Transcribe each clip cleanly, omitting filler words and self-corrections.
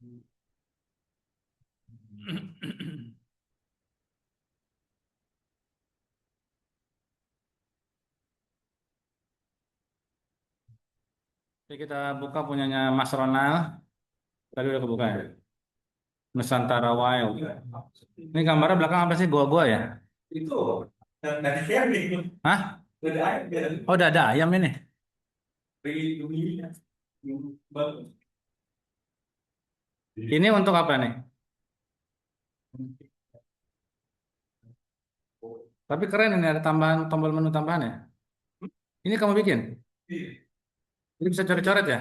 Oke, kita buka punyanya Mas Ronald. Tadi udah kebuka ya. Nusantara Wild. Ini gambarnya belakang apa sih? Gua-gua ya? Itu dari ayam nih. Hah? Dari ayam ya. Oh, udah ada ayam ini. Dari Ini untuk apa nih? Tapi keren ini ada tambahan tombol menu tambahan ya. Ini kamu bikin? Ini bisa coret-coret ya?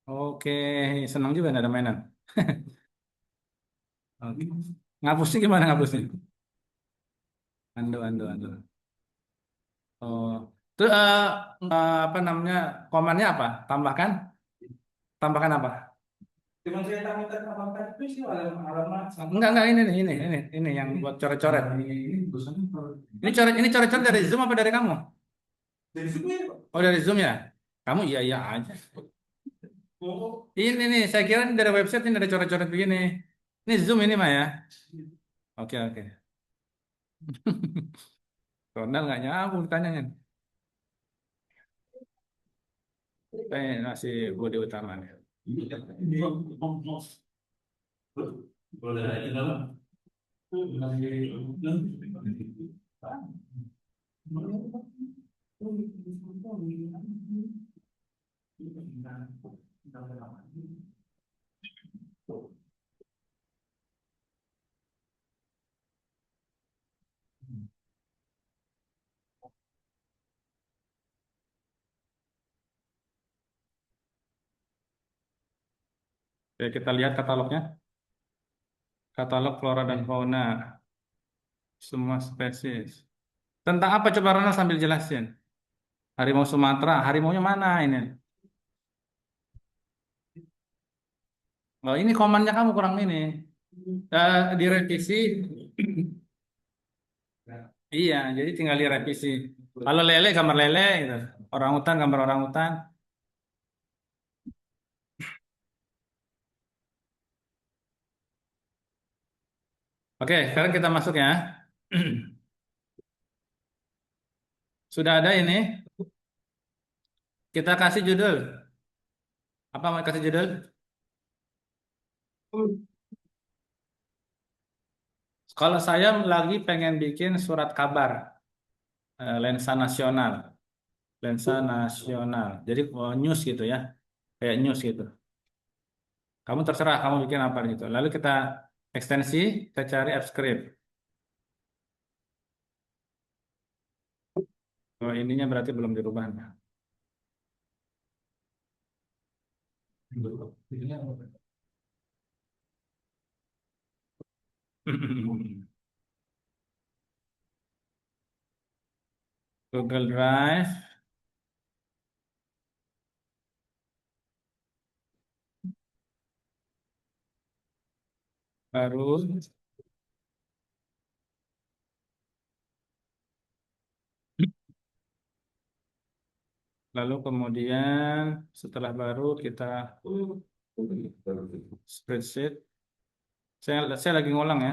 Oke, senang juga nih ada mainan. Oke. Ngapusnya gimana ngapusnya? Ando. Oh, terus apa namanya? Komannya apa? Tambahkan? Tambahkan apa? cuma saya tambahkan itu sih alamat sama Enggak ini yang buat coret-coret. ini tulisannya Ini coret-coret dari Zoom apa dari kamu? dari situ ya Pak. Oh dari Zoom ya? Kamu iya aja. Oh, Ini nih, saya kira ini dari website ini ada coret-coret begini. Ini Zoom ini mah ya. Oke. Ronald nggak nyambung tanyanya. Nasi Budi Utama nih. ini boleh aja dalam Oke, kita lihat katalognya. Katalog flora dan fauna. Semua spesies. Tentang apa coba Ronald sambil jelasin? Harimau Sumatera. Harimaunya mana ini? Oh, ini komannya kamu kurang ini. Direvisi. Iya, jadi tinggal direvisi. Kalau lele, gambar lele, gitu. Orangutan, gambar orangutan. Oke, sekarang kita masuk ya. Sudah ada ini. Kita kasih judul. Apa mau kasih judul? Kalau saya lagi pengen bikin surat kabar, lensa nasional, lensa nasional. Jadi news gitu ya, kayak news gitu. Kamu terserah, kamu bikin apa gitu. Lalu kita ekstensi, kita cari Apps Script. Oh, ininya berarti belum dirubah. Google Drive, baru, lalu kemudian setelah baru kita spreadsheet. Saya lagi ngulang ya.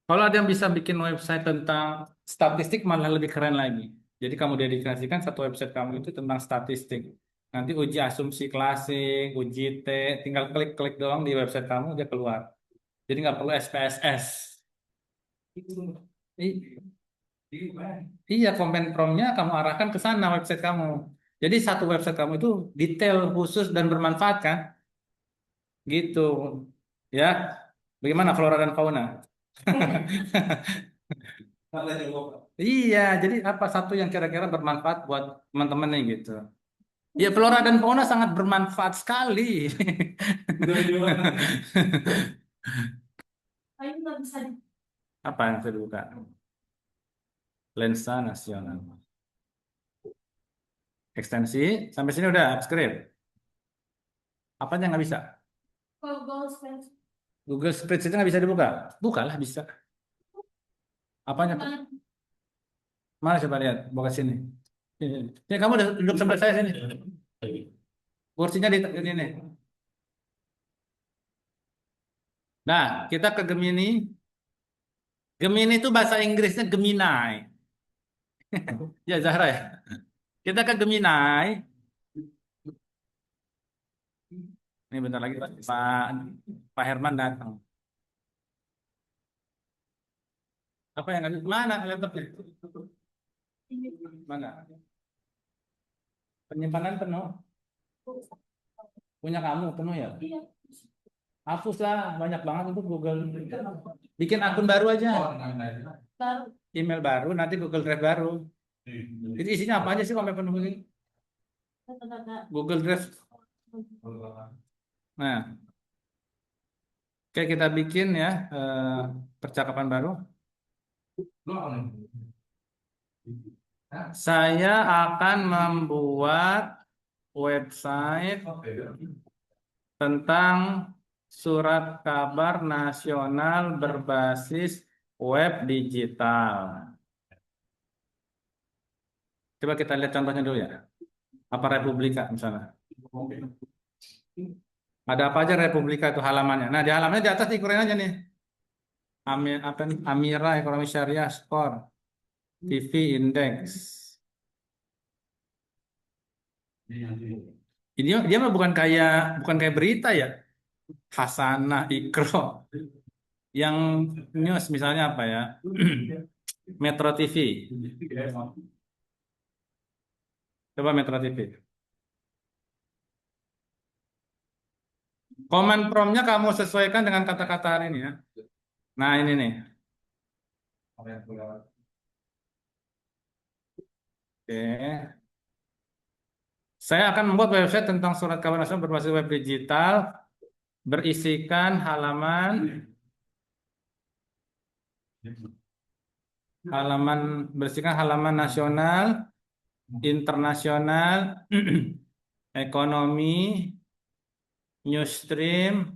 Kalau ada yang bisa bikin website tentang statistik malah lebih keren lagi. Jadi kamu dedikasikan satu website kamu itu tentang statistik. Nanti uji asumsi klasik, uji T, tinggal klik-klik doang di website kamu dia keluar. Jadi nggak perlu SPSS. I- Iya, komen promnya kamu arahkan ke sana website kamu. Jadi satu website kamu itu detail khusus dan bermanfaat kan? Gitu. Ya. Bagaimana flora dan fauna? salah jawab. Iya, jadi apa satu yang kira-kira bermanfaat buat teman-teman nih gitu. Ya, flora dan fauna sangat bermanfaat sekali. Udah jualan nanti. Apa yang saya buka? Lensa nasional. Ekstensi. Sampai sini udah upscript. Apa yang nggak bisa? Google Spreadsheet nggak bisa dibuka? Bukalah bisa. Apanya? Mana coba lihat. Buka sini. Ini kamu duduk sebelah saya sini. Kursinya di sini. Nah, kita ke Gemini. Gemini itu bahasa Inggrisnya Gemini. Ya, Zahra ya. Kita ke Gemini. Ini bentar lagi Pak Herman datang. Apa yang ada? Mana laptopnya? Mana? Penyimpanan penuh. Punya kamu penuh ya? Hapuslah, banyak banget itu Google. Bikin akun baru aja. Email baru, nanti Google Drive baru. Jadi isinya apa aja sih sampai penuh begini? Google Drive. Nah, oke kita bikin ya percakapan baru. Saya akan membuat website tentang surat kabar nasional berbasis web digital. Coba kita lihat contohnya dulu ya. Apa Republika misalnya. Ada apa aja Republika itu halamannya. Nah, di halamannya di atas dikurangi aja nih. Apa nih? Amira Ekonomi Syariah Skor. TV Index. Ini dia mah bukan kayak berita ya. Hasanah Ikro. Yang news misalnya apa ya? Metro TV. Coba Metro TV. Command prompt-nya kamu sesuaikan dengan kata-kata hari ini ya. Nah ini nih. Oke. Saya akan membuat website tentang surat kabar nasional berbasis web digital berisikan halaman berisikan halaman nasional, internasional, ekonomi, newsstream,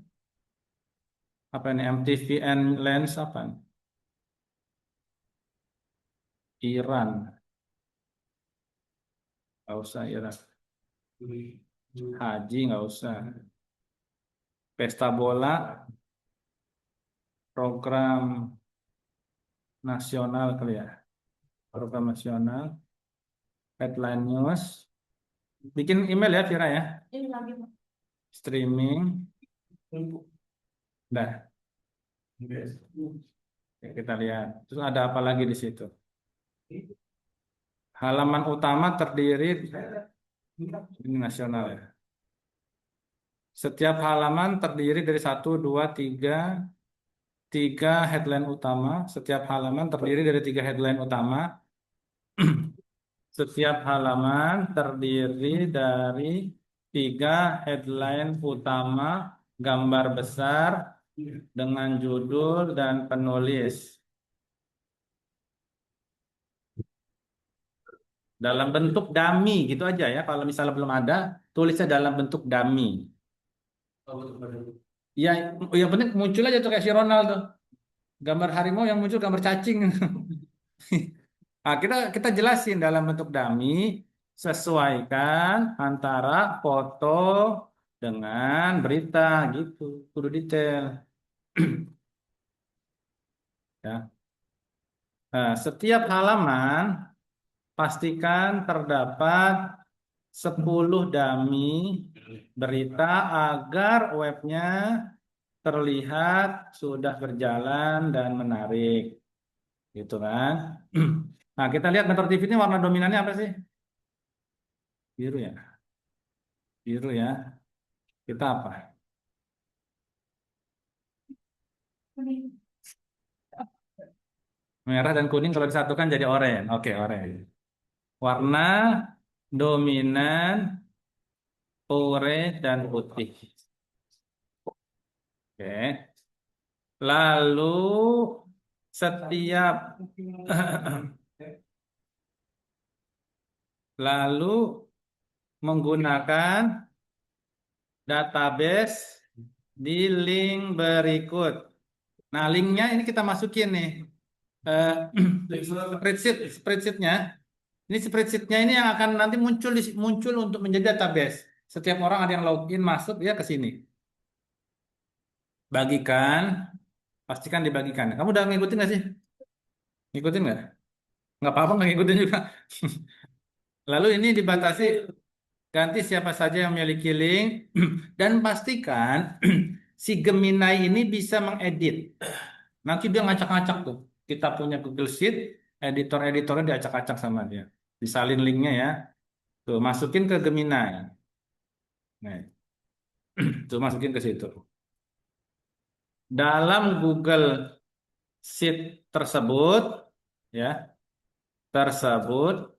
apa ini MTVN Lens apa nih? Iran, nggak usah Iran. Haji nggak usah. Pesta bola, program nasional kali ya. Program nasional, headline news. Bikin email ya Vira ya. Streaming. Dah. Oke, kita lihat. Terus ada apa lagi di situ? Halaman utama terdiri ini nasional ya. Setiap halaman terdiri dari satu, dua, tiga headline utama. Setiap halaman terdiri dari tiga headline utama. Setiap halaman terdiri dari tiga headline utama, gambar besar dengan judul dan penulis. Dalam bentuk dummy gitu aja ya. Kalau misalnya belum ada, tulisnya dalam bentuk dummy. Ya, yang penting muncul aja tuh kayak si Ronald tuh. Gambar harimau yang muncul gambar cacing. Nah, kita jelasin dalam bentuk dummy, sesuaikan antara foto dengan berita gitu, kudu detail. Ya. Nah, setiap halaman pastikan terdapat 10 dummy berita agar webnya terlihat sudah berjalan dan menarik. Gitu kan. Nah, kita lihat Metro TV ini warna dominannya apa sih? Biru ya. Biru ya. Kita apa? Merah dan kuning kalau disatukan jadi oranye. Oke, oranye. Warna dominan oranye dan putih. Oke. Lalu setiap lalu menggunakan database di link berikut. Nah, linknya ini kita masukin nih. Eh, spreadsheetnya. Ini spreadsheetnya ini yang akan nanti muncul untuk menjadi database. Setiap orang ada yang login masuk ya ke sini. Bagikan, pastikan dibagikan. Kamu udah ngikutin nggak sih? Ngikutin nggak? Nggak apa-apa nggak ngikutin juga. Lalu ini dibatasi ganti siapa saja yang memiliki link dan pastikan si Gemini ini bisa mengedit. Nanti dia ngacak-ngacak tuh. Kita punya Google Sheet, editor-editornya diacak-acak sama dia. Disalin linknya ya. Tuh, masukin ke Gemini. Nah, tuh masukin ke situ. Dalam Google Sheet tersebut, ya, tersebut,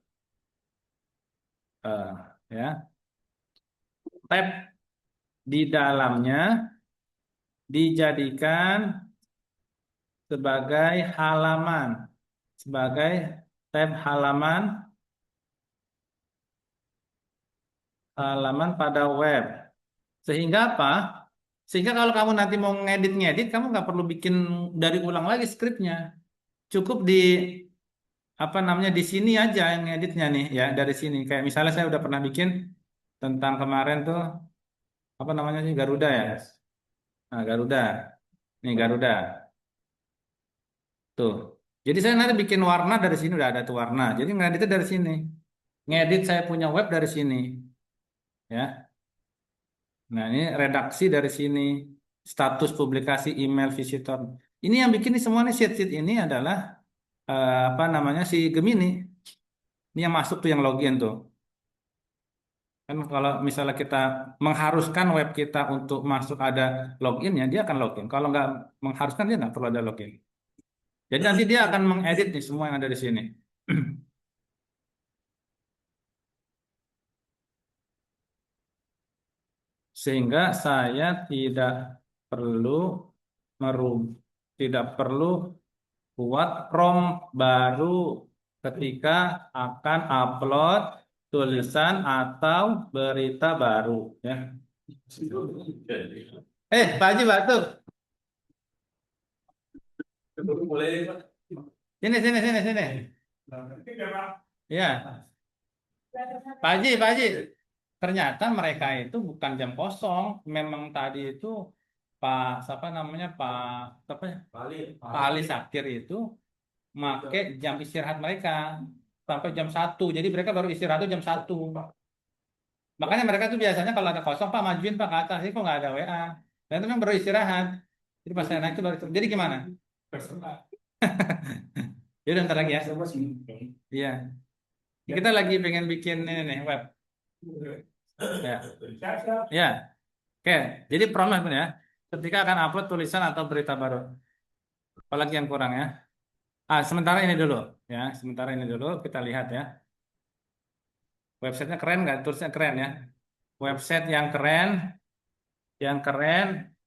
ya, tab di dalamnya dijadikan sebagai halaman, sebagai tab halaman, halaman pada web. Sehingga apa? Sehingga kalau kamu nanti mau ngedit-ngedit, kamu nggak perlu bikin dari ulang lagi skripnya. Cukup di apa namanya di sini aja yang ngeditnya nih ya dari sini. Kayak misalnya saya udah pernah bikin tentang kemarin tuh apa namanya sih Garuda ya. Nah, Garuda. Nih Garuda. Tuh. Jadi saya nanti bikin warna dari sini udah ada tuh warna. Jadi ngeditnya dari sini. Ngedit saya punya web dari sini ya. Nah, ini redaksi dari sini, status publikasi email visitor. Ini yang bikin ini semua nih sheet-sheet ini adalah apa namanya si Gemini. Ini yang masuk tuh yang login tuh. Kan kalau misalnya kita mengharuskan web kita untuk masuk ada loginnya, dia akan login. Kalau nggak mengharuskan dia nggak perlu ada login. Jadi nanti dia akan mengedit nih semua yang ada di sini. Sehingga saya tidak perlu merub, tidak perlu buat prompt baru ketika akan upload tulisan atau berita baru ya. Pak Haji Batuk. Sini sini sini sini. Ya, Pak Haji. Ternyata mereka itu bukan jam kosong. Memang tadi itu Pak siapa namanya apa ya? Pak Ali Sakir itu make jam istirahat mereka sampai jam 1. Jadi mereka baru istirahat tuh jam 1. Makanya mereka tuh biasanya kalau ada kosong, Pak majuin Pak ke atas. Ini kok nggak ada WA. Dan itu memang baru istirahat. Jadi pas saya naik itu baru. Jadi gimana? Ya udah ntar lagi ya. Iya. Kita lagi pengen bikin ini nih web. Ya. Ya. Oke. Jadi prompt ya. Ketika akan upload tulisan atau berita baru. Apalagi yang kurang ya. Sementara ini dulu. Ya. Sementara ini dulu kita lihat ya. Websitenya keren nggak? Tulisnya keren ya. Website yang keren,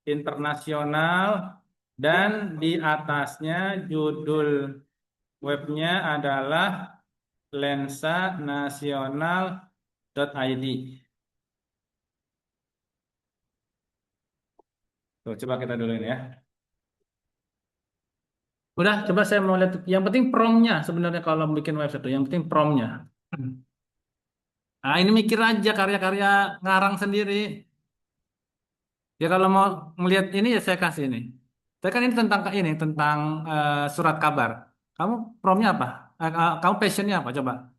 internasional, dan di atasnya judul webnya adalah lensanasional.id. Tuh, coba kita dulu ini ya. Udah, coba saya mau lihat. Yang penting promnya sebenarnya kalau bikin website itu, yang penting promnya. Nah, ini mikir aja karya-karya ngarang sendiri. Ya kalau mau melihat ini ya saya kasih ini. Tapi kan ini tentang surat kabar. Kamu promnya apa? Kamu passionnya apa? Coba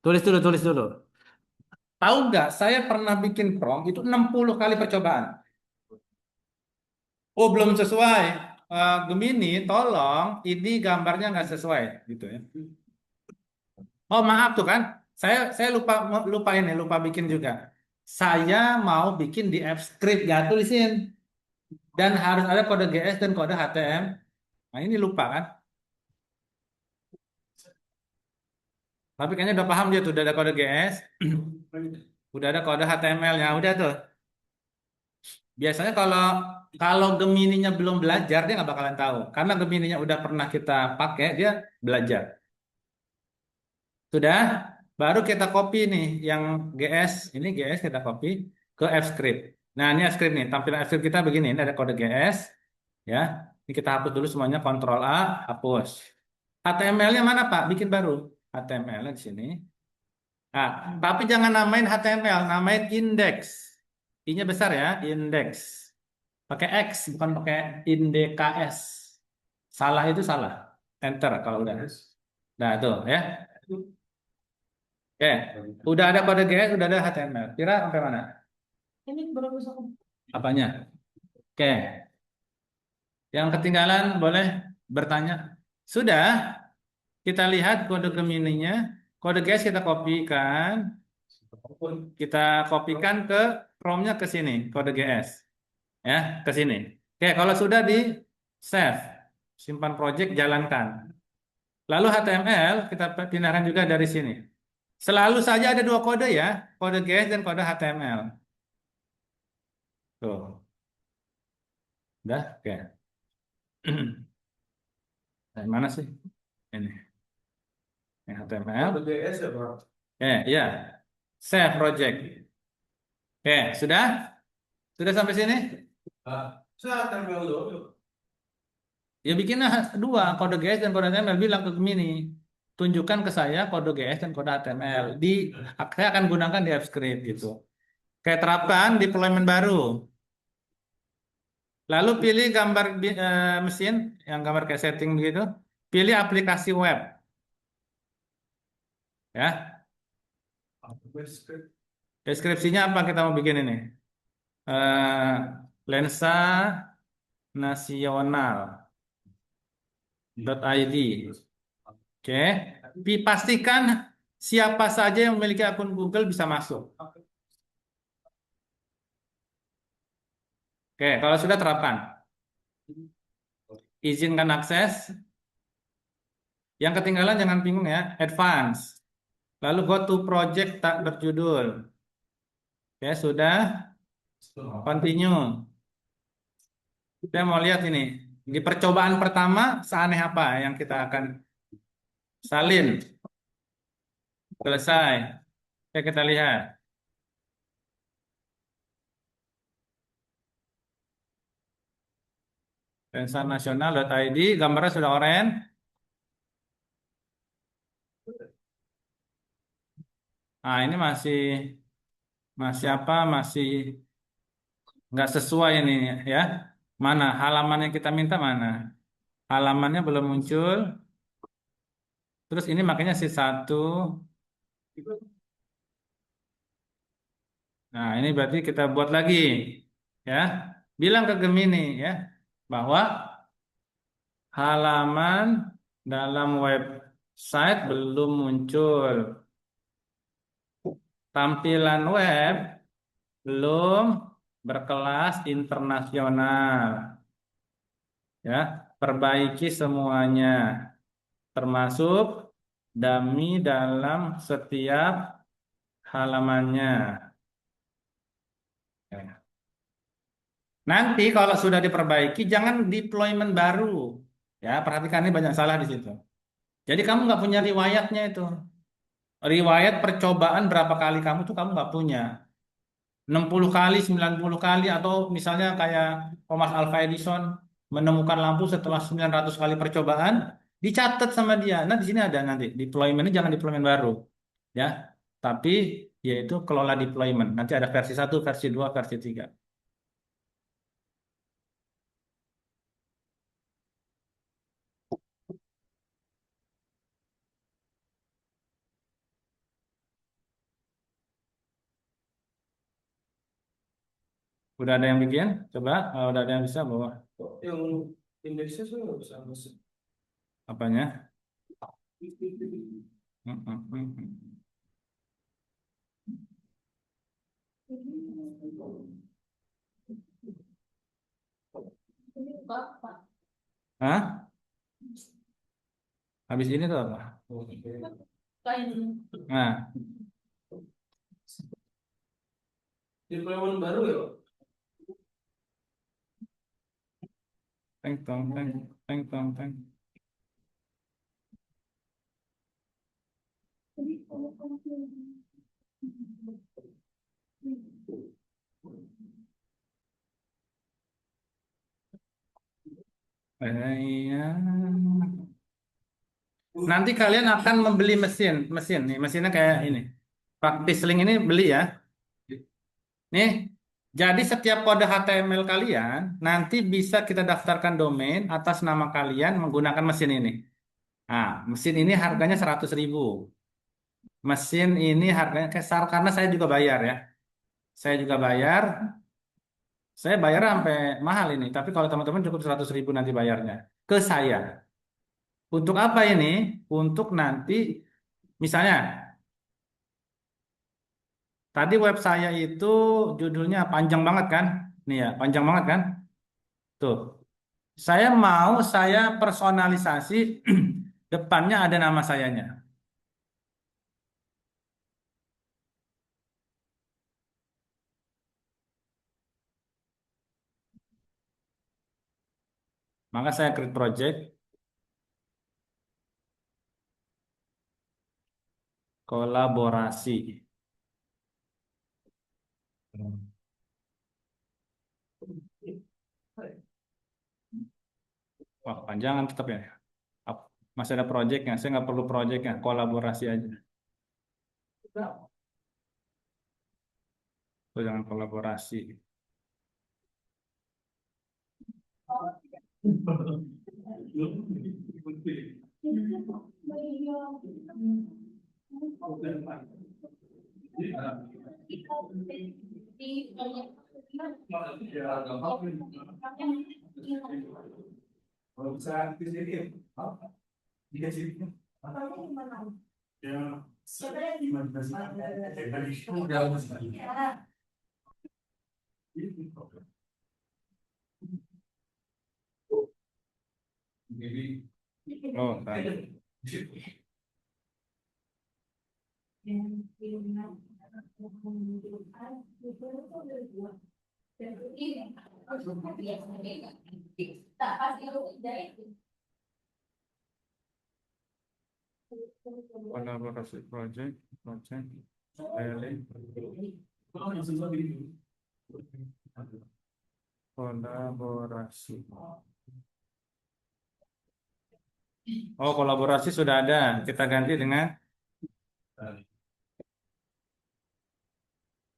tulis dulu, tulis dulu. Tahu nggak? Saya pernah bikin prom itu 60 kali percobaan. Oh belum sesuai. Gemini, tolong ini gambarnya nggak sesuai, gitu ya. Oh maaf tuh kan, saya lupa lupa ini, lupa bikin juga. Saya mau bikin di AppScript, ya tulisin. Dan harus ada kode GS dan kode HTML. Nah ini lupa kan? Tapi kayaknya udah paham dia tuh, udah ada kode GS. Udah ada kode HTML-nya, udah tuh. Biasanya kalau kalau Gemininya belum belajar dia nggak bakalan tahu. Karena Gemininya udah pernah kita pakai, dia belajar. Sudah, baru kita copy nih yang GS. Ini GS kita copy ke Fscript. Nah, ini Fscript nih. Tampilan Fscript kita begini. Ini ada kode GS. Ya, ini kita hapus dulu semuanya. Ctrl A, hapus. HTML-nya mana Pak? Bikin baru. HTML-nya di sini. Nah, tapi jangan namain HTML, namain index. I-nya besar ya, index. Pakai X, bukan pakai index. Salah itu salah. Enter kalau udah. Nah, tuh ya. Oke, udah ada kode GS, udah ada HTML. Kira sampai mana? Ini berapa bisa Apanya? Oke, yang ketinggalan boleh bertanya. Sudah, kita lihat kode Gemini-nya. Kode GS kita kopikan. Kita kopikan ke Chrome-nya ke sini, kode GS. Ya, ke sini. Oke, kalau sudah di save, simpan project, jalankan. Lalu HTML kita pindahkan juga dari sini. Selalu saja ada dua kode ya, kode GS dan kode HTML. Tuh, udah, oke. Dari mana sih? Ini, yang HTML. BBS ya, Bro? Ya, save project. Oke, sudah? Sudah sampai sini? Saya tempel dulu. Ya bikinlah dua, kode GS dan kode HTML. Bilang ke Gemini, tunjukkan ke saya kode GS dan kode HTML. Saya akan gunakan di Fscript gitu. Kayak terapkan deployment baru. Lalu pilih gambar mesin, yang gambar kayak setting begitu. Pilih aplikasi web. Ya, deskripsinya apa kita mau bikin ini? Eh, lensa nasional.id. Oke, pastikan siapa saja yang memiliki akun Google bisa masuk. Oke, kalau sudah terapkan. Izinkan akses. Yang ketinggalan jangan bingung ya, advance. Lalu go to project tak berjudul. Oke, sudah. Continue. Kita mau lihat ini. Di percobaan pertama, seaneh apa yang kita akan salin. Selesai. Oke, kita lihat. Lensanasional.id, gambarnya sudah oranye. Nah, ini masih masih apa? Masih nggak sesuai ini ya. Mana halaman yang kita minta mana? Halamannya belum muncul. Terus ini makanya si satu. Nah, ini berarti kita buat lagi ya. Bilang ke Gemini ya bahwa halaman dalam website belum muncul. Tampilan web belum berkelas internasional. Ya, perbaiki semuanya, termasuk dummy dalam setiap halamannya. Ya. Nanti kalau sudah diperbaiki, jangan deployment baru. Ya, perhatikan ini banyak salah di situ. Jadi kamu nggak punya riwayatnya itu. Riwayat percobaan berapa kali kamu nggak punya. 60 kali, 90 kali, atau misalnya kayak Thomas Alva Edison menemukan lampu setelah 900 kali percobaan, dicatat sama dia. Nah, di sini ada nanti deployment-nya jangan deployment baru, ya. Tapi yaitu kelola deployment. Nanti ada versi 1, versi 2, versi 3. Udah ada yang bikin? Coba, udah ada yang bisa bawa Yang indeksnya saya nggak bisa masuk. apanya? Hmm, hmm, hmm, hmm. Hah? Habis ini tuh apa? Nah, Deployment baru ya, Pak? Teng tong teng teng tong teng. Ya. Nanti kalian akan membeli mesin nih, mesinnya kayak ini. Praktis Link ini beli ya. Nih, jadi setiap kode HTML kalian nanti bisa kita daftarkan domain atas nama kalian menggunakan mesin ini. Nah, mesin ini harganya 100.000. Mesin ini harganya karena saya juga bayar ya. Saya juga bayar. Saya bayar sampai mahal ini. Tapi kalau teman-teman cukup 100.000 nanti bayarnya ke saya. Untuk apa ini? Untuk nanti misalnya tadi web saya itu judulnya panjang banget kan? Nih ya, panjang banget kan? Tuh. Saya personalisasi depannya ada nama sayanya. Maka saya create project kolaborasi. Wah, panjangan tetap ya. Masih ada projectnya. Saya nggak perlu projectnya. Kolaborasi aja. Tuh, jangan kolaborasi. Kalau bisa di sini, dikasih ya. Jadi, Oh, tadi. Kolaborasi project, filing, kalau yang semua gini, kolaborasi. Oh, kolaborasi sudah ada. Kita ganti dengan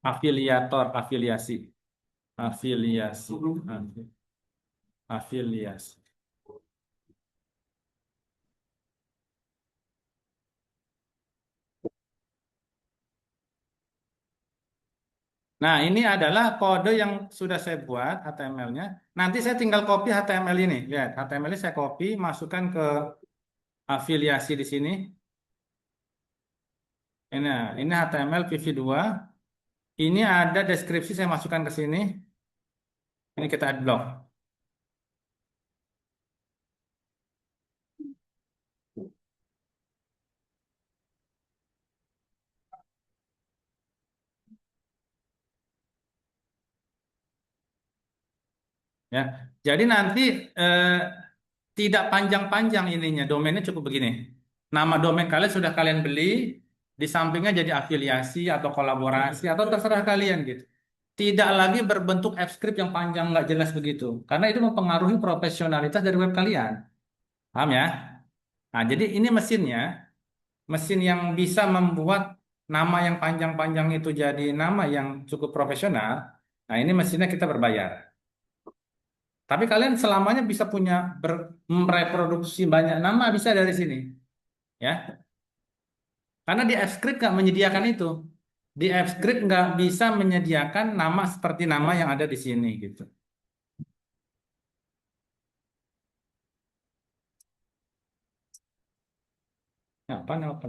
afiliator, afiliasi, afiliasi, afiliasi. Nah, ini adalah kode yang sudah saya buat HTML-nya. Nanti saya tinggal copy HTML ini. Lihat, HTML ini saya copy, masukkan ke afiliasi di sini. Ini HTML PV2. Ini ada deskripsi saya masukkan ke sini. Ini kita add block. Ya, jadi nanti eh, tidak panjang-panjang ininya, domainnya cukup begini. Nama domain kalian sudah kalian beli, di sampingnya jadi afiliasi atau kolaborasi atau terserah kalian gitu. Tidak lagi berbentuk AppScript yang panjang nggak jelas begitu, karena itu mempengaruhi profesionalitas dari web kalian. Paham ya? Nah, jadi ini mesinnya, mesin yang bisa membuat nama yang panjang-panjang itu jadi nama yang cukup profesional. Nah, ini mesinnya kita berbayar. Tapi kalian selamanya bisa punya mereproduksi banyak nama bisa dari sini, ya. Karena di AppScript nggak menyediakan itu. Di AppScript nggak bisa menyediakan nama seperti nama yang ada di sini gitu. Apa apa?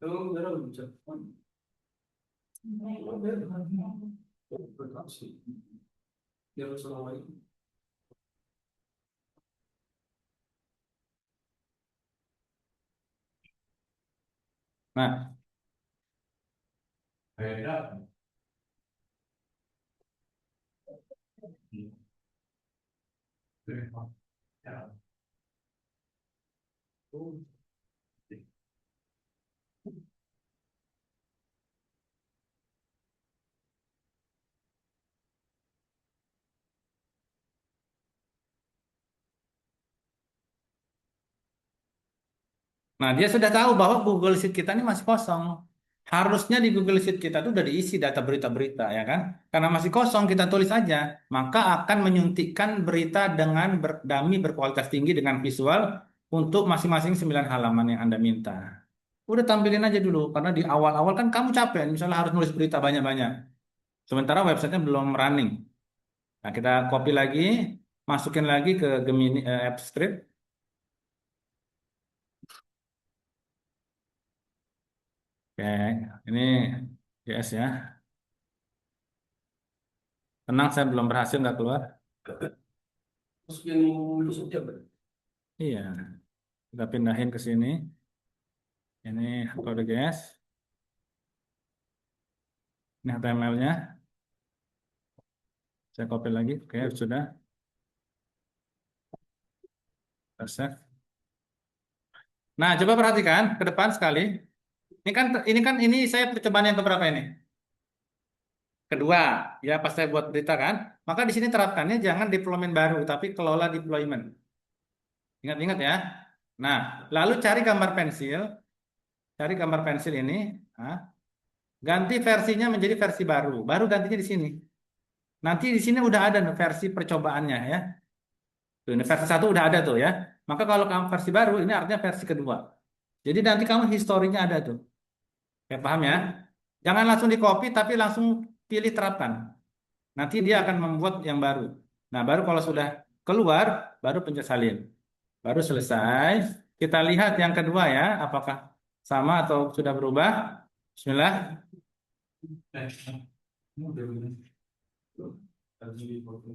kalau udah bisa. Ya, Assalamualaikum. Nah, Beda. Ya. Nah, dia sudah tahu bahwa Google Sheet kita ini masih kosong. Harusnya di Google Sheet kita itu udah diisi data berita-berita, ya kan? Karena masih kosong, kita tulis aja. Maka akan menyuntikkan berita dengan dummy berkualitas tinggi dengan visual untuk masing-masing 9 halaman yang Anda minta. Udah tampilin aja dulu, karena di awal-awal kan kamu capek, misalnya harus nulis berita banyak-banyak. Sementara websitenya belum running. Nah, kita copy lagi, masukin lagi ke Gemini AppScript. Oke, ini JS ya. Tenang, saya belum berhasil nggak keluar. Masukin Microsoft ya, Bang? Iya, kita pindahin ke sini. Ini kode JS. Ini HTML-nya. Saya copy lagi. Oke, sudah. Kita save. Nah, coba perhatikan ke depan sekali. Ini saya percobaan yang keberapa ini? Kedua, ya pas saya buat berita kan. Maka di sini terapkannya jangan deployment baru, tapi kelola deployment. Ingat-ingat ya. Nah, lalu cari gambar pensil ini, nah, ganti versinya menjadi versi baru. Baru gantinya di sini. Nanti di sini udah ada versi percobaannya ya. Tuh, ini versi satu udah ada tuh ya. Maka kalau kamu versi baru, ini artinya versi kedua. Jadi nanti kamu historinya ada tuh. Ya, paham ya? Jangan langsung di copy, tapi langsung pilih terapkan. Nanti dia akan membuat yang baru. Nah, baru kalau sudah keluar, baru pencet salin. Baru selesai. Kita lihat yang kedua ya, apakah sama atau sudah berubah. Bismillah. Ini udah bener. Tadi foto.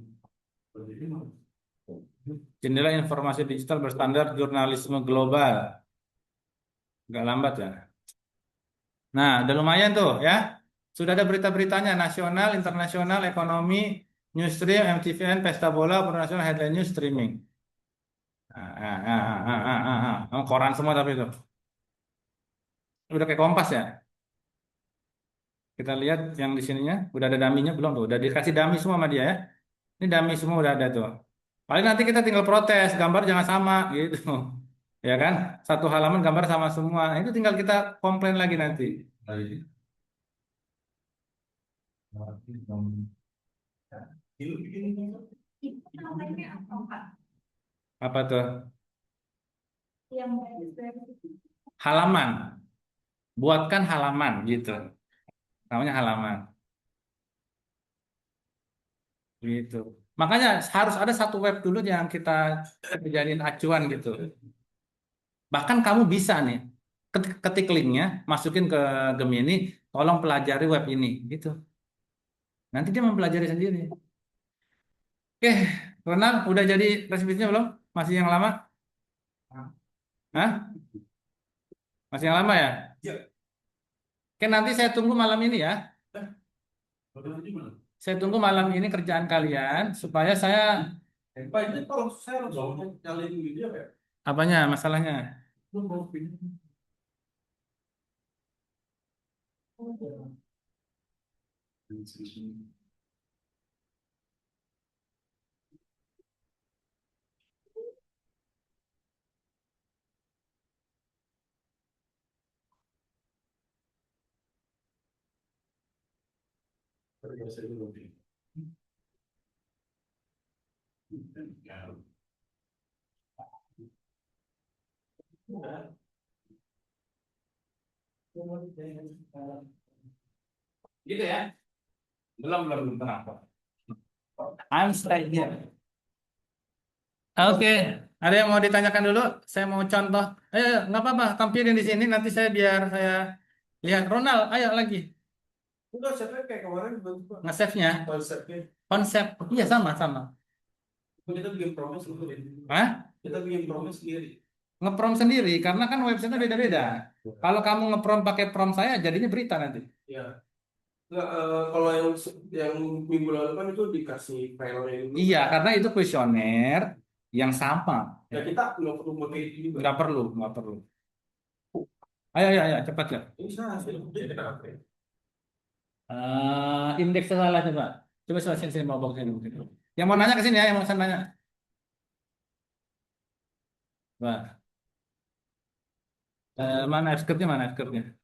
Jendela informasi digital berstandar jurnalisme global. Nggak lambat ya. Nah, udah lumayan tuh ya. Sudah ada berita-beritanya nasional, internasional, ekonomi, newsstream, MTVN, pesta bola, internasional, headline news, streaming. Koran semua tapi itu. Udah kayak Kompas ya. Kita lihat yang di sininya. Udah ada daminya belum tuh? Udah dikasih dami semua sama dia ya. Ini dami semua udah ada tuh. Paling nanti kita tinggal protes, gambar jangan sama gitu. Ya kan? Satu halaman gambar sama semua. Nah, itu tinggal kita komplain lagi nanti. Apa tuh? Halaman. Buatkan halaman gitu. Namanya halaman. Gitu. Makanya harus ada satu web dulu yang kita jadiin acuan gitu. Bahkan kamu bisa nih ketik linknya, masukin ke Gemini, tolong pelajari web ini gitu. Nanti dia mempelajari sendiri. Oke, Ronald, udah jadi resipinya belum? Masih yang lama? Hah? Masih yang lama ya? Ya. Oke, nanti saya tunggu malam ini ya. Saya tunggu malam ini kerjaan kalian supaya saya Pak, ini kalau saya harus nyalain video ya? apanya masalahnya? Lu mau pindah. Terbiasa dulu. Gitu ya? Belum tenang. I'm stay here. Oke, ada yang mau ditanyakan dulu? Saya mau contoh. Nggak apa-apa, tampilin di sini. Nanti biar saya lihat. Ronald, ayo lagi. Udah, saya kayak kemarin bentuk Nge-save-nya. konsepnya. Konsep. Iya, sama-sama. Kita bikin promo sendiri. Hah? Kita bikin promo sendiri. Ngeprom sendiri, karena kan website-nya beda-beda. Kalau kamu ngeprom pakai prom saya, jadinya berita nanti. Ya. Nggak, kalau yang minggu lalu kan itu dikasih filenya dulu. Iya, karena itu kuesioner yang sama. Ya kita nggak perlu pakai itu juga. Nggak perlu, nggak perlu. Ayo, ayo, ayo, cepat ya. Ini salah sih. Jadi kenapa ya? Indeksnya salah coba. Coba coba sini, sini mau bawa sini. Yang mau nanya ke sini ya, yang mau saya nanya. Wah, mana F-scriptnya, mana F-scriptnya?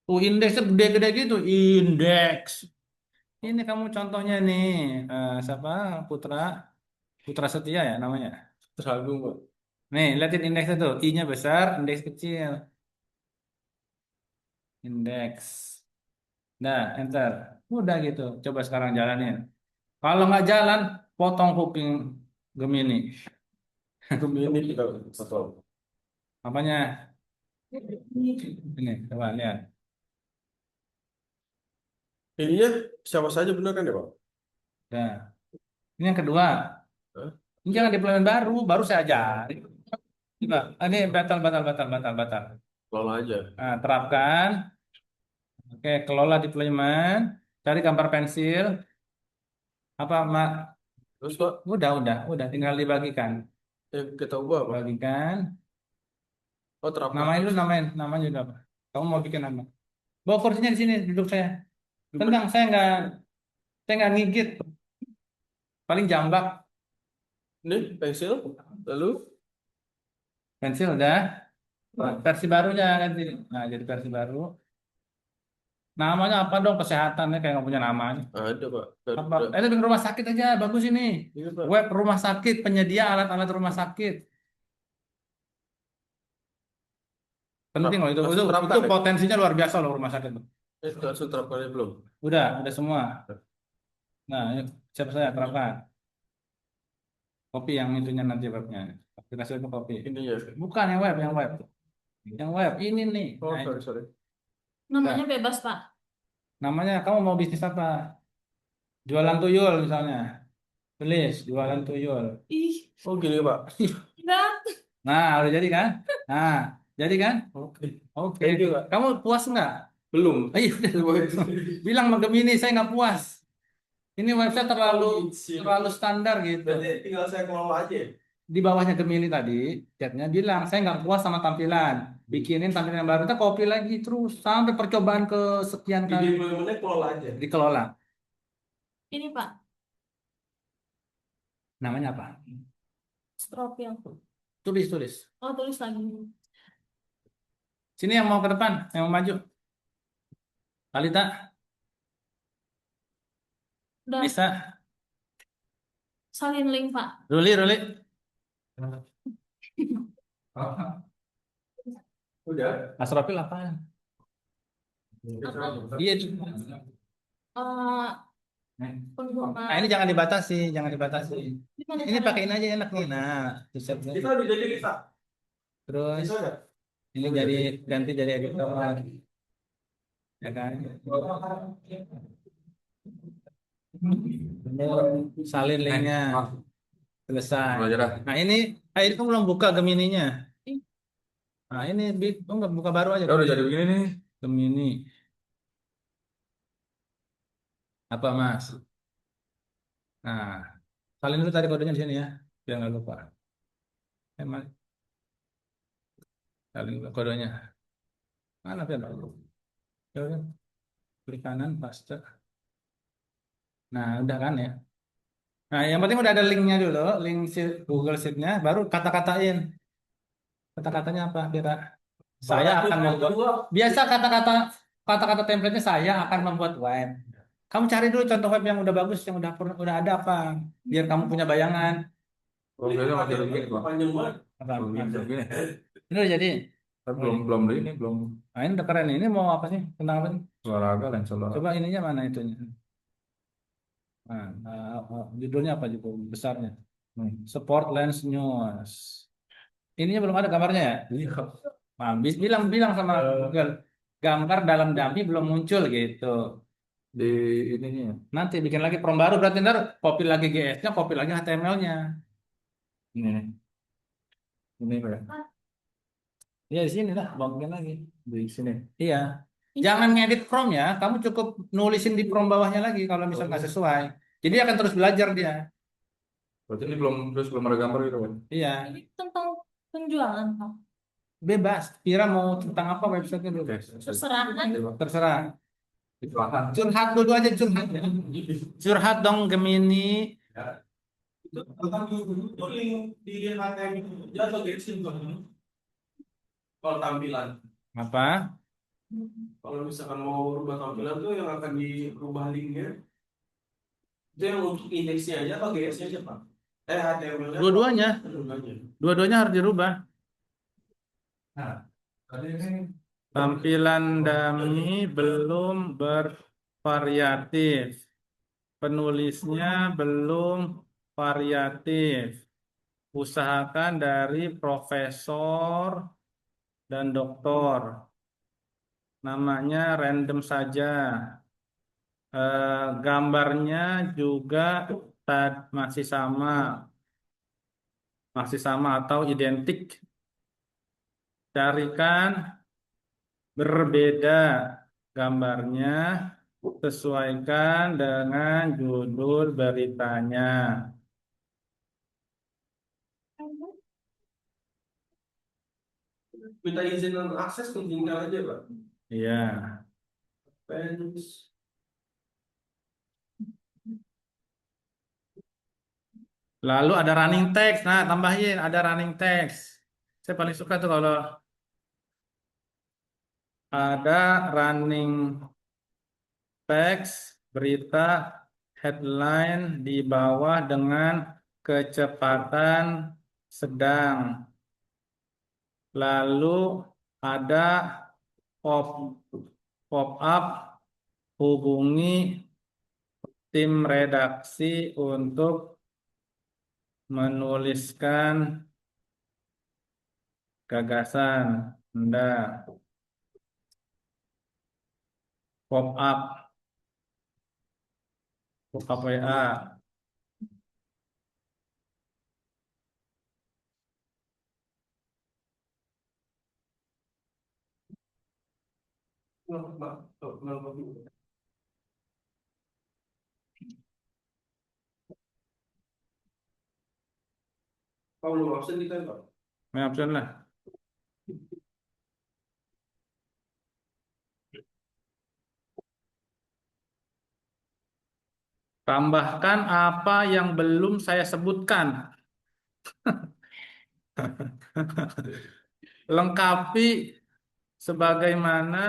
Indeksnya gede-gede gitu. Indeks. Ini kamu contohnya nih. Siapa? Putra. Putra Setia ya namanya. Terlalu nggak? Nih, liatin indeksnya tuh. I-nya besar, indeks kecil. Indeks. Nah, enter. Udah gitu. Coba sekarang jalanin. Kalau nggak jalan, potong kuping Gemini. Ini kita satu. Apanya? Ini, coba lihat. Ininya siapa saja benar kan ya Pak? Nah, ini yang kedua. Hah? Ini jangan deployment baru. Baru saya ajarin. Coba, ini batal, batal, batal, batal, batal. Lola aja. Nah, terapkan. Oke, kelola deployment. Cari gambar pensil. Apa, Mak? Terus Pak, Udah. Tinggal dibagikan. yang kita ubah apa? Bagikan. Oh terapkan. Namain dulu, namanya juga apa? Kamu mau bikin nama? Bawa kursinya di sini, duduk saya. Tenang, saya nggak ngigit. Paling jambak. Ini pensil. Lalu Pensil udah. Nah, versi barunya ganti. Nah, jadi versi baru. Namanya apa dong? Kesehatannya kayak nggak punya namanya. ada Pak. Apa? Itu bikin rumah sakit aja, bagus ini. Iya Pak. Web rumah sakit, penyedia alat-alat rumah sakit. Penting loh itu. Langsung Itu terapkan ya? potensinya luar biasa loh rumah sakit. Langsung terapkan belum? Udah semua. Nah, yuk, siap saya terapkan. Copy yang itunya nanti webnya. Aplikasi itu copy. Ini ya. Bukan yang web, yang web. Yang web ini nih. Oh Nah, sorry sorry. nah, Namanya bebas, Pak. namanya kamu mau bisnis apa? Jualan tuyul misalnya. Tulis jualan tuyul. Ih, Oh gini Pak. enggak. Nah, udah jadi kan? Nah, jadi kan? Oke. Oke. Thank you Pak. Kamu puas nggak? Belum. Ayo, bilang sama Gemini saya nggak puas. Ini website terlalu standar gitu. Berarti tinggal saya kelola aja ya? Di bawahnya Gemini tadi, chatnya bilang saya nggak puas sama tampilan. Bikinin tampilan yang baru, kita copy lagi terus sampai percobaan ke sekian Di kali deployment-nya kelola aja. dikelola. Ini, Pak. Namanya apa? Stropil. Tulis, tulis. Oh, tulis lagi. Sini yang mau ke depan, yang mau maju. Talita, Udah, bisa. salin link, Pak. Ruli, Ruli. Udah. Asrofil apaan? Apa? Iya itu. Eh, Nah, penggunaan. ini jangan dibatasi, jangan dibatasi. Gimana Ini caranya? pakein aja enak nih. Nah, set-setnya. Kita udah jadi kita. Terus Bisa nggak? ini jadi ganti jadi editor, ya kan? Salin linknya, selesai. Nah ini, itu kamu belum buka Gemininya. Ih, Nah ini, kamu nggak buka baru aja. Udah jadi begini nih. Gemini. Apa Mas? Nah, salin dulu tadi kodenya di sini ya, biar nggak lupa. Emang salin dulu kodenya. Mana biar nggak lupa. Coba, klik kanan, paste. Nah, udah kan ya. Nah, yang penting udah ada linknya dulu, link Google Sheet-nya, baru kata-katain. Kata-katanya apa kira? Saya akan membuat. Biasa kata-kata template-nya saya akan membuat web. Kamu cari dulu contoh web yang udah bagus, yang udah ada apa, biar kamu punya bayangan. Oh, biasanya masih begini Pak. Panjang banget. Apa? Begini. Ini udah jadi. Tapi belum ini belum Nah, ini udah keren. Ini mau apa sih? Tentang apa sih? olahraga dan solar. Coba ininya mana itunya? Nah, judulnya apa judul besarnya? Sport Lens News. Ininya belum ada gambarnya ya? Nah, bilang sama Google, gambar dalam dummy belum muncul gitu. Di ininya. Nanti bikin lagi prom baru, berarti ntar copy lagi GS-nya, copy lagi HTML-nya. Ini nih. Ini Pak. Iya di sini lah, bikin lagi. Di sini. Iya. Jangan ngedit prompt ya, kamu cukup nulisin di prompt bawahnya lagi kalau misalnya nggak sesuai. Jadi akan terus belajar dia. Berarti ini belum ada gambar gitu kan? Iya, Ini tentang penjualan, Pak. bebas. Kira mau tentang apa websitenya Oke. bebas. Terserah kan? Terserah. Silakan. Curhat dulu aja curhat. Curhat dong Gemini. Itu tentang itu link di HTML itu atau Genshin tuh? Kalau tampilan, Apa? Kalau misalkan mau rubah tampilan tuh yang akan dirubah linknya itu yang untuk indeksnya aja atau GS-nya aja Pak? HTML-nya Dua-duanya. dua-duanya. Dua-duanya harus dirubah. Nah, tadi ini Tampilan dummy belum bervariatif. Penulisnya belum variatif. Usahakan dari profesor dan doktor. Namanya random saja. Gambarnya juga masih sama atau identik. Carikan berbeda gambarnya, sesuaikan dengan judul beritanya. Minta izin dan akses tinggal aja Pak. Iya. Fans. Lalu ada running text. Nah, tambahin ada running text. Saya paling suka tuh kalau ada running text, berita, headline di bawah dengan kecepatan sedang. Lalu ada pop pop up, hubungi tim redaksi untuk menuliskan gagasan. Anda pop up WA. Kalau belum absen kita Pak. Main option lah. Tambahkan apa yang belum saya sebutkan. Lengkapi sebagaimana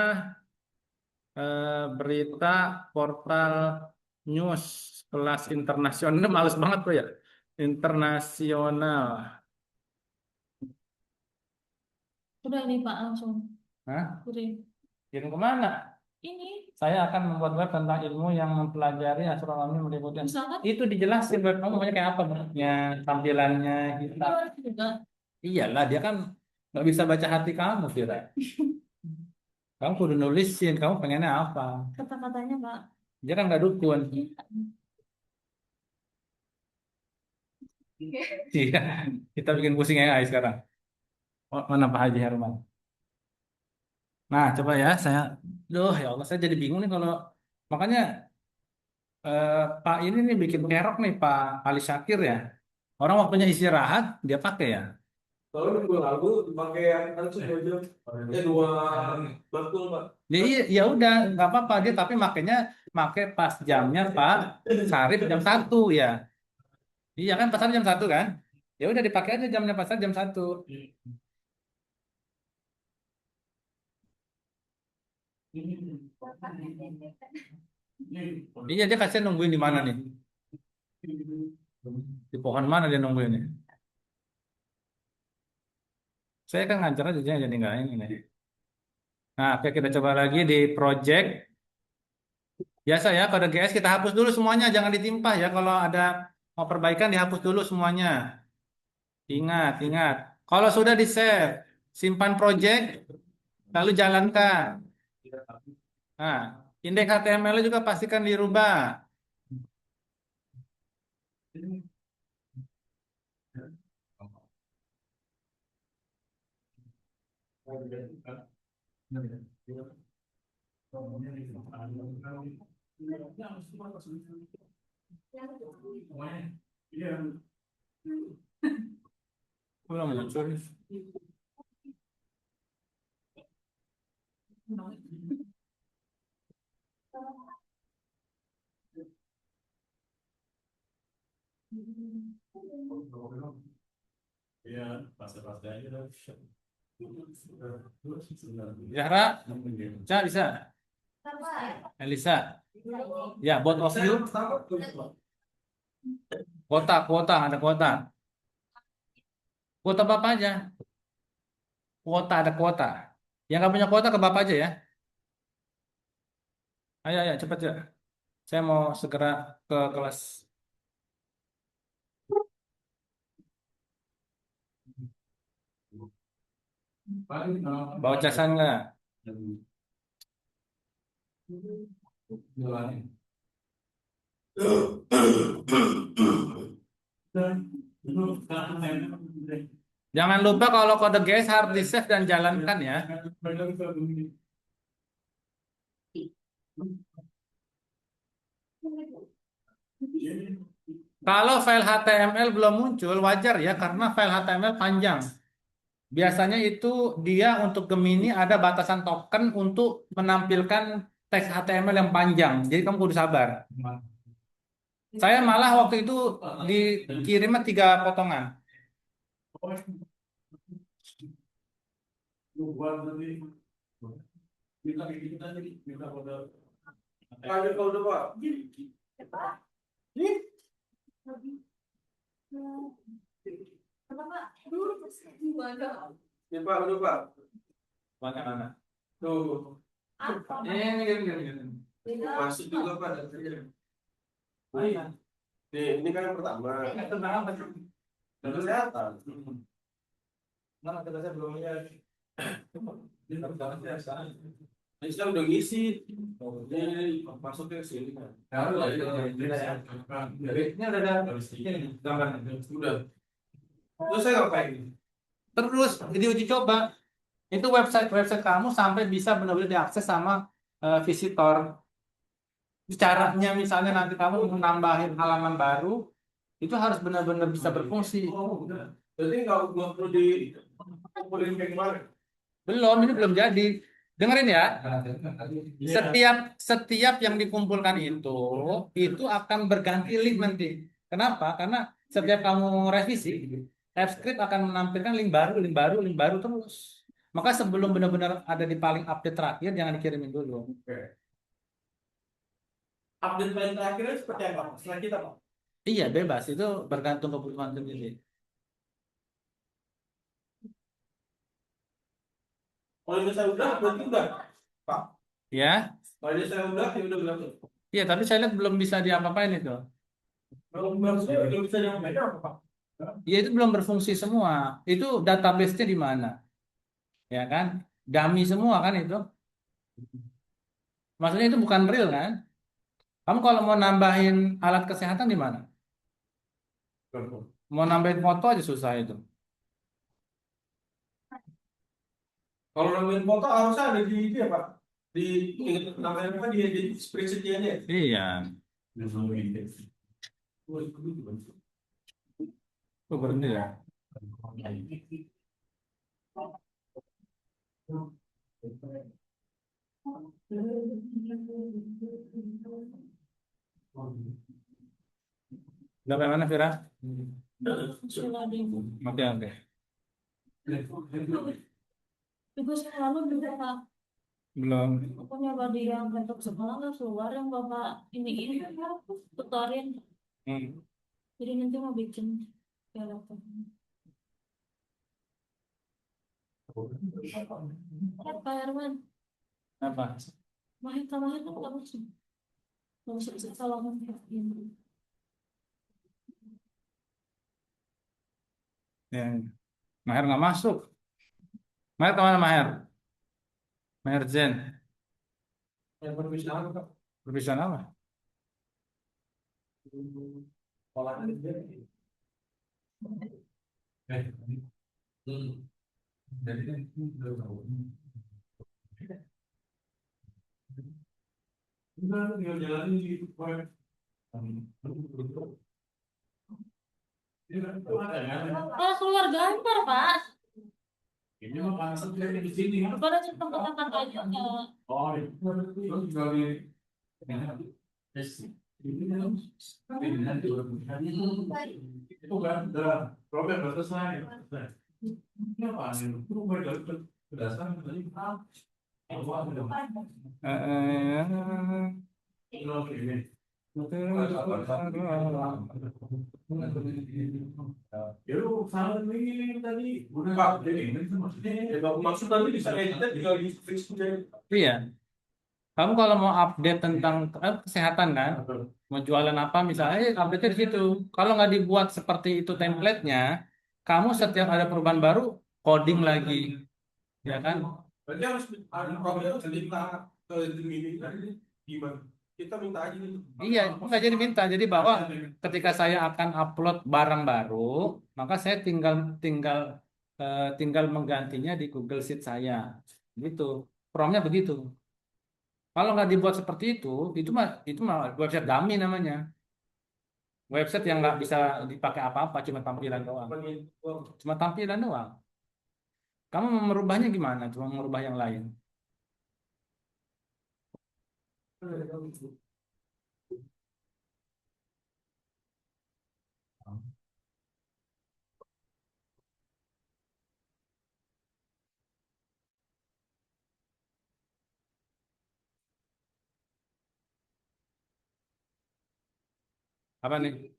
berita portal news kelas internasional. Ini males banget tuh ya. Internasional. Udah nih Pak, langsung. Hah? Udah. Kirim kemana? Ini, Saya akan membuat web tentang ilmu yang mempelajari astronomi meliputi. misalkan, Itu dijelasin web kamu banyak kayak apa bentuknya, tampilannya, kita. juga. Iyalah dia kan nggak bisa baca hati kamu, Vira. Kamu kudu nulisin, kamu pengennya apa? Kata-katanya Pak. Dia kan nggak dukun. Iya, kita bikin pusing AI sekarang. Oh, mana Pak Haji Herman? Nah, coba ya, ya Allah, saya jadi bingung nih kalau makanya eh, Pak ini nih bikin kerok nih Pak Ali Syakir ya. Orang waktunya istirahat dia pakai ya. Kalau minggu lalu pakai langsung aja. Dua betul Pak. Jadi ya udah nggak apa-apa dia tapi makanya pakai pas jamnya Pak Sarip jam 1 ya. Iya kan pasar jam 1 kan? Ya udah dipakai aja jamnya pasar jam 1. Iya dia kasih nungguin di mana nih? Di pohon mana dia nungguin nih? Saya kan ngajar aja jadi nggak ini nih. Nah, oke kita coba lagi di project. Biasa ya, kalau ada GS kita hapus dulu semuanya, jangan ditimpah ya. Kalau ada mau perbaikan dihapus dulu semuanya. Ingat, ingat. Kalau sudah di-save, simpan project, lalu jalankan. Nah, indeks HTML juga pastikan dirubah. Belum muncul. Iya, pasti aja dah. Zahra, Cak bisa. Elisa, ya, both of you. Kuota, ada kuota. Kuota Bapak aja. Kuota, ada kuota. Yang nggak punya kuota ke Bapak aja ya. Ayo, ayo, cepat ya. Saya mau segera ke kelas. Bawa casan nggak? Jangan lupa kalau kode GS harus di save dan jalankan ya. Kalau file HTML belum muncul, wajar ya, karena file HTML panjang. Biasanya itu dia untuk Gemini ada batasan token untuk menampilkan teks HTML yang panjang. Jadi kamu kudu sabar. Saya malah waktu itu dikirimnya 3 potongan. Lanjut kalau udah Pak. Ya Pak, udah Pak. Mana? Tuh, Ini. masuk juga Pak. Nih, ini kan yang pertama. Dan kesehatan. Mana saya belum lihat. Ini saya udah ngisi. Ini masuk ke sini kan. Ini udah ada gambarnya. Udah. Terus saya ngapain? Terus diuji coba. Itu website kamu sampai bisa benar-benar diakses sama visitor. Caranya misalnya nanti kamu mau nambahin halaman baru, itu harus benar-benar bisa berfungsi. Oh, udah. Jadi nggak perlu dikumpulin kayak kemarin. Belum, ini belum jadi. Dengerin ya. Setiap yang dikumpulkan itu akan berganti link nanti. Kenapa? Karena setiap kamu revisi, TypeScript akan menampilkan link baru terus. Maka sebelum benar-benar ada di paling update terakhir, jangan dikirimin dulu. Update paling terakhirnya seperti apa? Setelah kita Pak. Iya, bebas. Itu bergantung kebutuhan sendiri. Kalau ini saya udah, berarti udah. Pak. Ya, Kalau ini saya udah, ya udah berarti. iya. Tapi saya lihat belum bisa diapa-apain itu. Kalau barusan belum bisa diapain apa Pak? Ya, itu belum berfungsi semua. Itu database-nya di mana? Ya kan? Dummy semua kan itu. Maksudnya itu bukan real kan? Kamu kalau mau nambahin alat kesehatan di mana? Mau nambahin foto aja susah itu. Kalau nambahin foto harusnya ada di itu ya Pak. Di namanya apa di spreadsheet aja. Iya. Oh, berhenti ya. Udah sampai mana, Vira? Oke. Tugas yang lalu juga Pak. Belum. Pokoknya tadi yang laptop sekolah nggak keluar yang Bapak ini tutorin. Jadi nanti mau bikin ya laptop. Ya Pak Herman, Apa? mahir kan nggak usah salaman ini. Yang Maher nggak masuk. Maher kemana Maher? Maher Zen. Yang perpisahan Pak. Perpisahan apa? Olahan dia. Jadi kan Udah, tinggal jalanin di web. Iya, itu ada kan? Oh, keluar gambar, Pak. Ini mah panas dari di sini kan? Pada tempat-tempat aja nggak. Oh, itu tinggal di itu kan udah problem udah selesai. Ini apa nih? Itu berdasarkan tadi. Ya lu salah nih tadi. Udah Pak, jadi ini maksudnya. Ya kalau maksud tadi bisa edit tinggal di fix aja. Iya, kamu kalau mau update tentang kesehatan kan, mau jualan apa misalnya, update di situ. Kalau nggak dibuat seperti itu template-nya, kamu setiap ada perubahan baru, coding lagi, ya kan? Berarti harus ada problem minta ke Gemini tadi gimana? Kita minta aja gitu. Iya, nggak jadi minta. Jadi bahwa ketika saya akan upload barang baru, maka saya tinggal tinggal tinggal menggantinya di Google Sheet saya, gitu. Promnya begitu. Kalau nggak dibuat seperti itu mah website dummy namanya. Website yang nggak bisa dipakai apa-apa, cuma tampilan doang. Cuma tampilan doang. Kamu mau merubahnya gimana? Cuma merubah yang lain. Apa nih?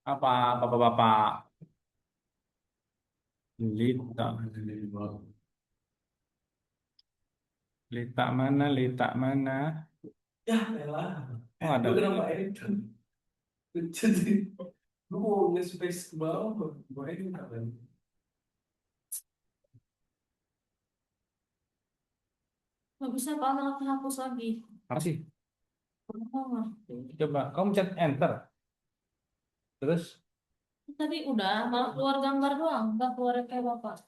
Apa, bapak-bapak? Lita. Lita mana? Lita mana? Ya, elah. Oh, ada. Lu kenapa edit kan? Jadi, lu mau nge-space ke bawah, mau edit kan? Nggak bisa, Pak, malah kehapus lagi. Apa sih? Oh, ngerti. Coba, kamu chat enter. Terus, Tadi udah, malah keluar gambar doang, nggak keluar kayak Bapak.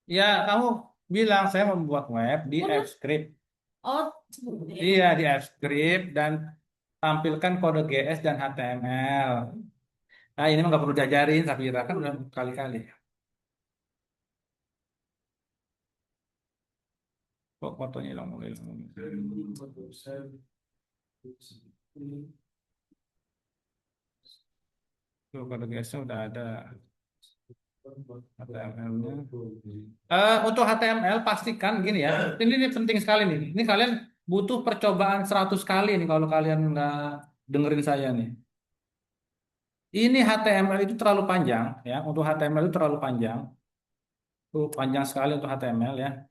ya kamu bilang saya membuat web di Bener. AppScript. Oh, Iya, di AppScript dan tampilkan kode GS dan HTML. Nah, ini mah nggak perlu diajarin, Safira kan udah kali-kali. Kok fotonya hilang mulai hilang. Tuh, kode GS-nya udah ada. HTML-nya. Untuk HTML pastikan gini ya. Ini penting sekali nih. Ini kalian butuh percobaan 100 kali nih kalau kalian nggak dengerin saya nih. Ini HTML itu terlalu panjang ya. Untuk HTML itu terlalu panjang. Tuh panjang sekali untuk HTML ya.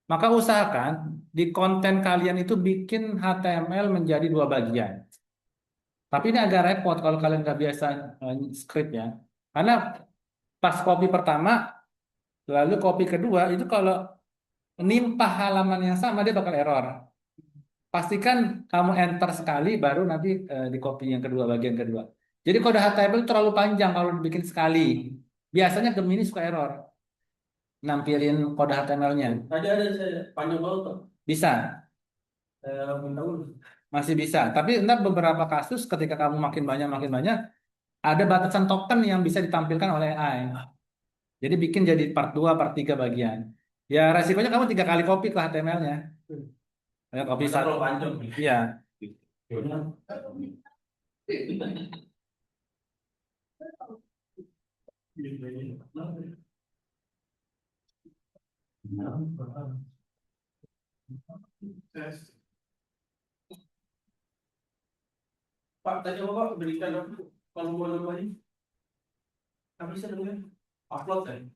Maka usahakan di konten kalian itu bikin HTML menjadi 2 bagian. Tapi ini agak repot kalau kalian nggak biasa script ya. Karena pas copy pertama, lalu copy kedua itu kalau nimpah halaman yang sama dia bakal error. Pastikan kamu enter sekali baru nanti di copy yang kedua bagian kedua. Jadi kode HTML itu terlalu panjang kalau dibikin sekali. Biasanya Gemini suka error nampilin kode HTML-nya. Tadi ada saya panjang banget tuh. Bisa, Saya minta dulu. masih bisa. Tapi entar beberapa kasus ketika kamu makin banyak ada batasan token yang bisa ditampilkan oleh AI. Jadi bikin jadi part 2, part 3 bagian. Ya resikonya kamu 3 kali copy ke HTML-nya. Ya, copy Bisa satu. kalau panjang. Iya. Pak, tadi Bapak berikan aku kalau mau nambahin. Apa bisa namanya? Upload kan?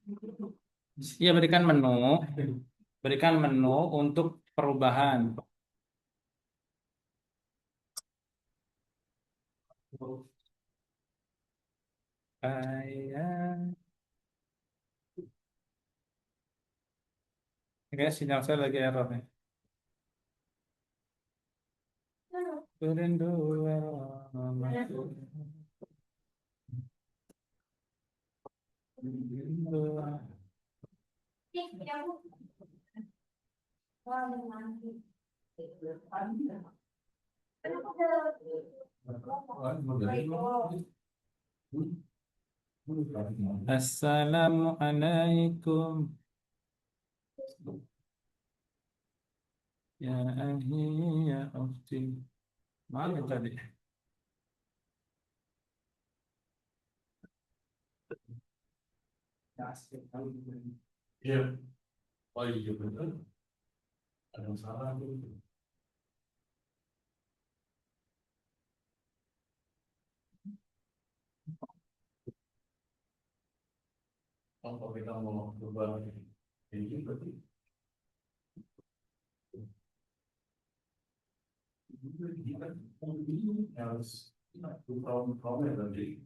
Iya, berikan menu untuk perubahan. Kayak, kayak sinyal saya lagi error nih. Rindu error. Assalamualaikum ya ahi ya ukhti. Mana tadi? Iya. Oh iya betul. Ada yang salah tuh. Kalau kita mau coba ini berarti harus problem tadi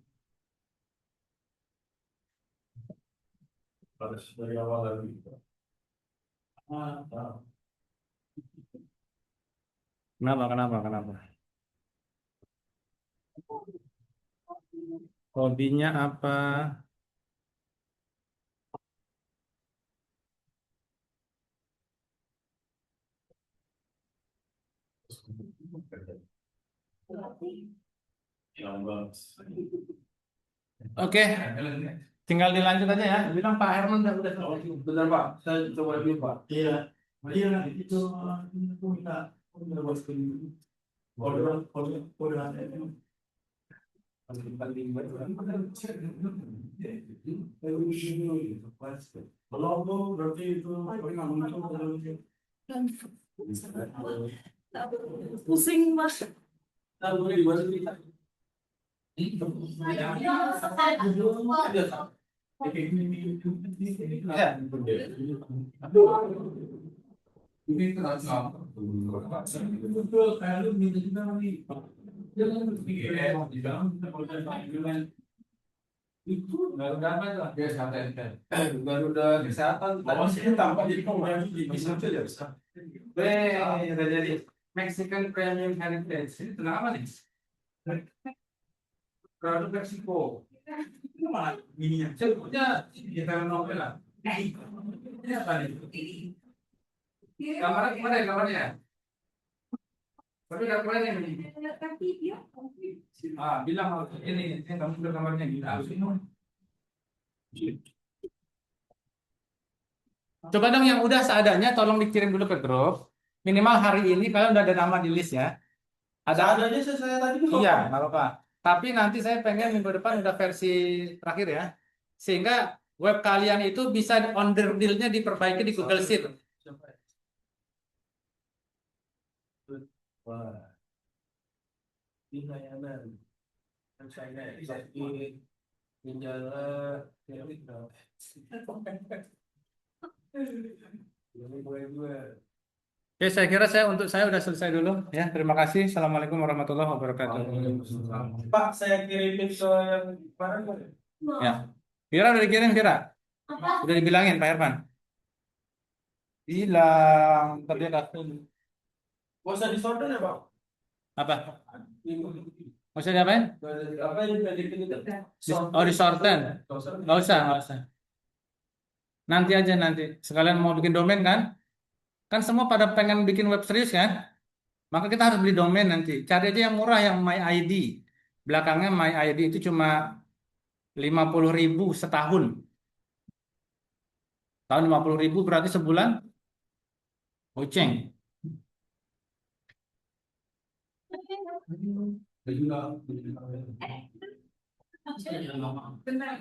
harus dari awal lagi. Kenapa? Hobinya apa? Oke, tinggal dilanjut aja ya. Bilang Pak Herman udah. Bentar Pak, saya coba dulu Pak. Iya, iya itu aku minta bos ke order belum tuh berarti itu Pusing mas. Ini terasa itu Garuda Kesehatan. oh sih tampak jadi kamu bisa bisa Udah jadi Mexican Premium Heritage. Ini tentang apa nih? produk Meksiko itu mana ininya sebutnya di telenovela ini apa nih Gambarnya gimana ya gambarnya? Tapi gambarnya ini. Bilang ini kamu udah gambarnya gila. Coba dong yang udah seadanya tolong dikirim dulu ke grup. Minimal hari ini kalian udah ada nama di list ya. Ada Adanya saya tadi iya, nggak apa-apa. Tapi nanti saya pengen minggu depan udah versi terakhir ya. Sehingga web kalian itu bisa on the deal-nya diperbaiki di Google Sheet. Wah, ini layanan saya sakit gejala ini gue Oke, saya kira untuk saya udah selesai dulu ya. Terima kasih. Assalamualaikum warahmatullahi wabarakatuh. Pak, saya kirimin ke yang kemarin boleh? Ya. Vira udah dikirim, Vira? Udah dibilangin Pak Herman? Bilang, tadi kasih. Gak usah disorder ya Pak? Apa? Maksudnya diapain? Apa yang dibikin itu? Oh, disorten. Nggak usah. Nanti aja nanti. Sekalian mau bikin domain kan? Kan semua pada pengen bikin web serius kan? Maka kita harus beli domain nanti. Cari aja yang murah, yang MyID. Belakangnya MyID itu cuma 50.000 setahun. Tahun 50.000 berarti sebulan? Goceng. Benar.